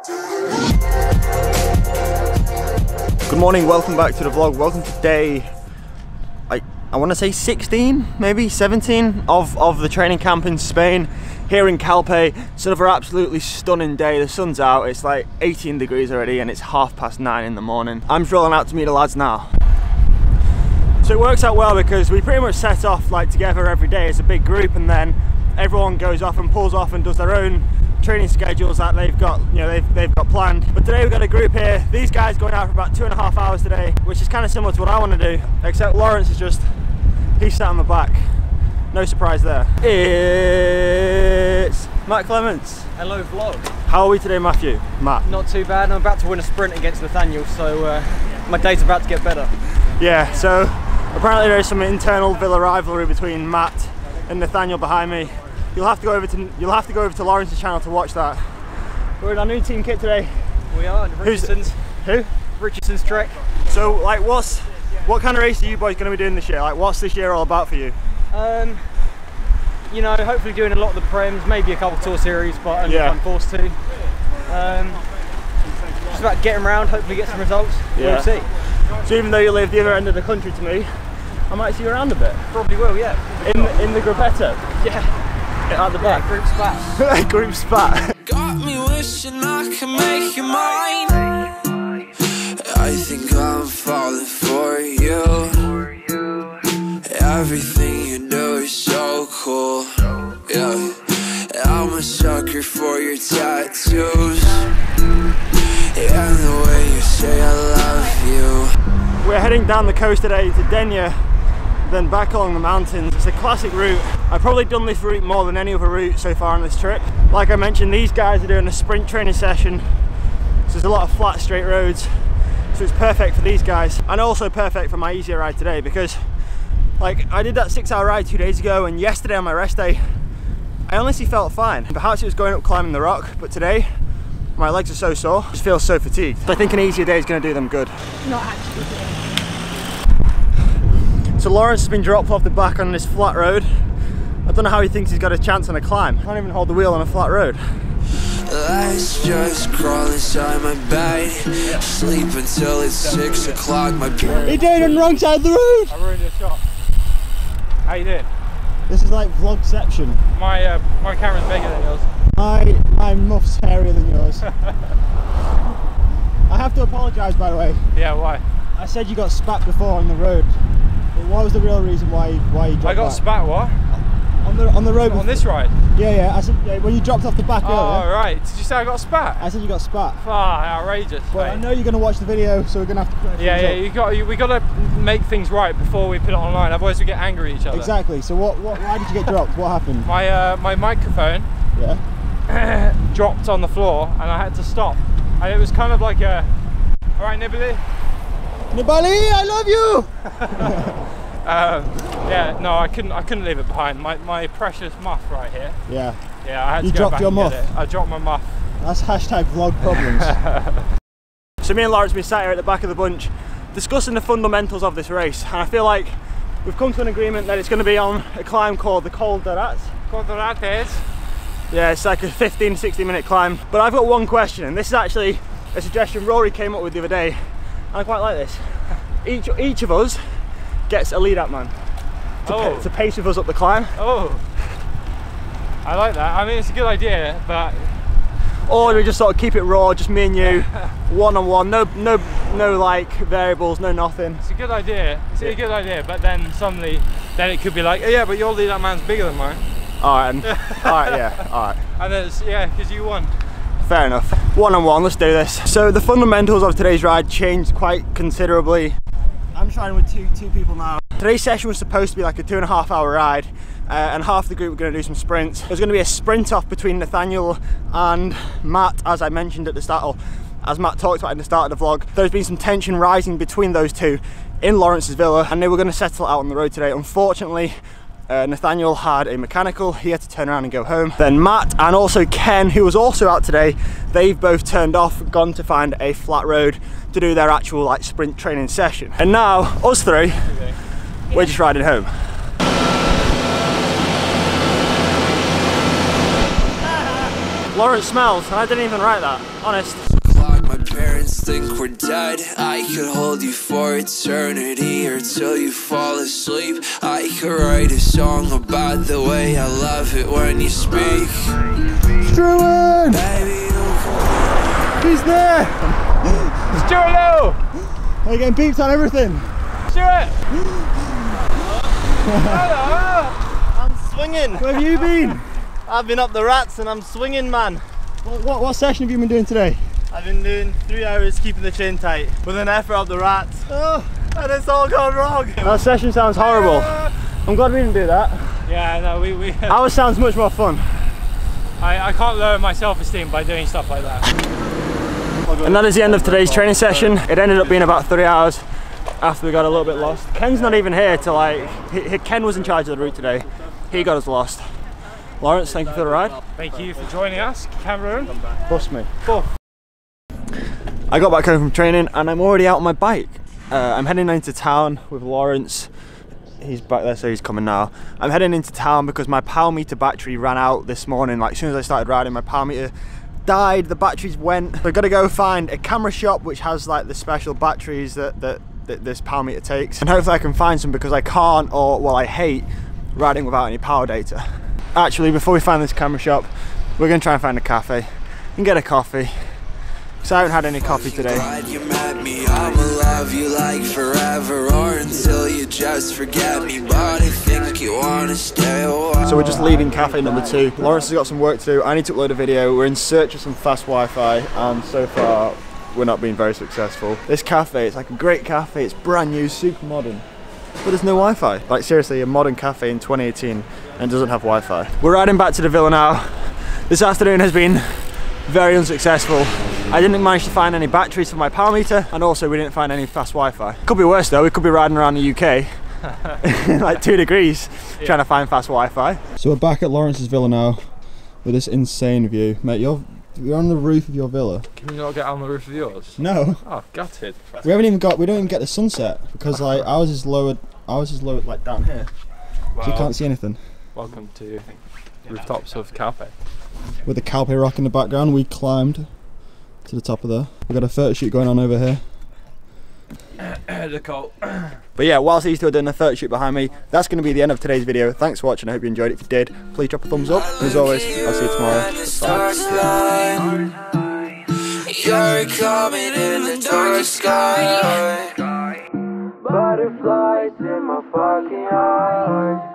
Good morning, welcome back to the vlog. Welcome to day, I want to say 16, maybe 17 of the training camp in Spain, here in Calpe. It's another absolutely stunning day. The sun's out, it's like 18 degrees already and it's 9:30 in the morning. I'm just rolling out to meet the lads now. So it works out well because we pretty much set off like together every day as a big group, and then everyone goes off and pulls off and does their own training schedules that they've got, they've got planned. But today we've got a group here. These guys going out for about 2.5 hours today, which is kind of similar to what I want to do, except Lawrence is just, he's sat on the back. No surprise there. It's Matt Clements. Hello vlog. How are we today, Matthew? Matt? Not too bad. I'm about to win a sprint against Nathaniel, so my day's about to get better. Yeah, so apparently there is some internal Villa rivalry between Matt and Nathaniel behind me. You'll have to go over to Lawrence's channel to watch that. We're in our new team kit today. We are Richardson's. Who? Richardson's Trek. So, like, what kind of race are you boys going to be doing this year? Like, what's this year all about for you? You know, hopefully doing a lot of the prems, maybe a couple tour series, but only if I'm forced to. Just about getting around, hopefully get some results. Yeah. We'll see. So even though you live the other end of the country to me, I might see you around a bit. Probably will, yeah. In the gruppetto? Yeah. At the back. Group spat. Group spat. Got me wishing I could make you mine. I think I'm falling for you. Everything you do is so cool. Yeah, I'm a sucker for your tattoos. And the way you say I love you. We're heading down the coast today to Denia, then back along the mountains. It's a classic route. I've probably done this route more than any other route so far on this trip. Like I mentioned, these guys are doing a sprint training session, so there's a lot of flat straight roads, so it's perfect for these guys, and also perfect for my easier ride today, because like I did that 6-hour ride 2 days ago, and yesterday on my rest day I honestly felt fine. Perhaps it was going up climbing the rock, but today my legs are so sore, I just feel so fatigued. So I think an easier day is going to do them good. Not actually good. So Lawrence has been dropped off the back on this flat road. I don't know how he thinks he's got a chance on a climb. Can't even hold the wheel on a flat road. Let's just crawl inside my bed. Sleep until it's 6 o'clock. My He did on the wrong side of the road! I ruined your shot. How you doing? This is like vlogception. My camera's bigger than yours. My muff's hairier than yours. I have to apologise, by the way. Yeah, why? I said you got spat before on the road. What was the real reason why you dropped I got back? spat what? On the road. On this ride? Yeah. I said when you dropped off the back earlier. Oh right. Did you say I got spat? I said you got spat. Outrageous. Well, mate. I know you're going to watch the video, so we're going to have to put we got to make things right before we put it online. Otherwise we get angry at each other. Exactly. So why did you get dropped? What happened? My microphone dropped on the floor and I had to stop. And it was kind of like a, all right, Nibbly. Nibali, I love you. Yeah, no, I couldn't leave it behind. My precious muff right here. Yeah. Yeah, I had You to go dropped back your and get muff? it. I dropped my muff. That's hashtag vlog problems. So me and Lawrence have been sat here at the back of the bunch discussing the fundamentals of this race, and I feel like we've come to an agreement that it's going to be on a climb called the Col d'Arat. Col d'Arat. Yeah, it's like a 15-16 minute climb. But I've got one question, and this is actually a suggestion Rory came up with the other day, and I quite like this. Each of us gets a lead out man to pace with us up the climb. Oh, I like that. I mean, it's a good idea, but or we just sort of keep it raw, just me and you, one-on-one, no like variables, no nothing. It's a good idea. It's a good idea, but then suddenly, it could be like, yeah, but your lead out man's bigger than mine. All right, yeah, all right. And then it's, yeah, because you won. Fair enough. One-on-one, let's do this. So the fundamentals of today's ride changed quite considerably. I'm trying with two people now. Today's session was supposed to be like a 2.5 hour ride, and half the group were going to do some sprints. There's going to be a sprint off between Nathaniel and Matt, as I mentioned at the start, or as Matt talked about in the start of the vlog. There's been some tension rising between those two in Lawrence's villa, and they were going to settle out on the road today. Unfortunately, Nathaniel had a mechanical, he had to turn around and go home. Then Matt and also Ken, who was also out today, they've both turned off, gone to find a flat road to do their actual like sprint training session. And now, us three, we're just riding home. Lawrence smells, and I didn't even write that, honest. My parents think we're dead. I could hold you for eternity or till you fall asleep. I could write a song about the way I love it when you speak. Struan! He's there! Stuart Little! Are you getting beeped on everything? Stuart! I'm swinging. Where have you been? I've been up the rats and I'm swinging, man. What session have you been doing today? I've been doing 3 hours keeping the chin tight with an effort up the rats. Oh, and it's all gone wrong. That session sounds horrible. I'm glad we didn't do that. Yeah, no, we Ours sounds much more fun. I can't lower my self-esteem by doing stuff like that. And that is the end of today's training session. It ended up being about 3 hours after we got a little bit lost. Ken's not even here to Ken was in charge of the route today. He got us lost. Lawrence, thank you for the ride. Thank you for joining us, Cameron. Bust me. I got back home from training and I'm already out on my bike. I'm heading into town with Lawrence. He's back there, so he's coming now. I'm heading into town because my power meter battery ran out this morning. Like, as soon as I started riding, my power meter died, the batteries went. We've got to go find a camera shop which has like the special batteries that this power meter takes. And hopefully I can find some because I can't, or well, I hate riding without any power data. Actually, before we find this camera shop, we're going to try and find a cafe and get a coffee. So I haven't had any coffee today. You met me, I'ma love you like forever or until you just forget me. But I think you wanna stay a while. So we're just leaving cafe number 2. Lawrence has got some work to do. I need to upload a video. We're in search of some fast Wi-Fi and so far we're not being very successful. This cafe, it's like a great cafe. It's brand new, super modern. But there's no Wi-Fi. Like seriously, a modern cafe in 2018 and doesn't have Wi-Fi. We're riding back to the villa now. This afternoon has been very unsuccessful. I didn't manage to find any batteries for my power meter and also we didn't find any fast Wi-Fi. Could be worse though, we could be riding around the UK like 2 degrees trying to find fast Wi-Fi. So we're back at Lawrence's villa now with this insane view. Mate, you're on the roof of your villa. Can you not get on the roof of yours? No. Oh, gutted. We don't even get the sunset because like ours is lowered like down here. Well, so you can't see anything. Welcome to rooftops of Calpe. With the Calpe rock in the background, we climbed to the top of there. We've got a photo shoot going on over here. But yeah, whilst these two are doing the photo shoot behind me, that's going to be the end of today's video. Thanks for watching, I hope you enjoyed it. If you did, please drop a thumbs up. And as always, I'll see you tomorrow. You're coming in the dark sky. Butterflies in my fucking heart.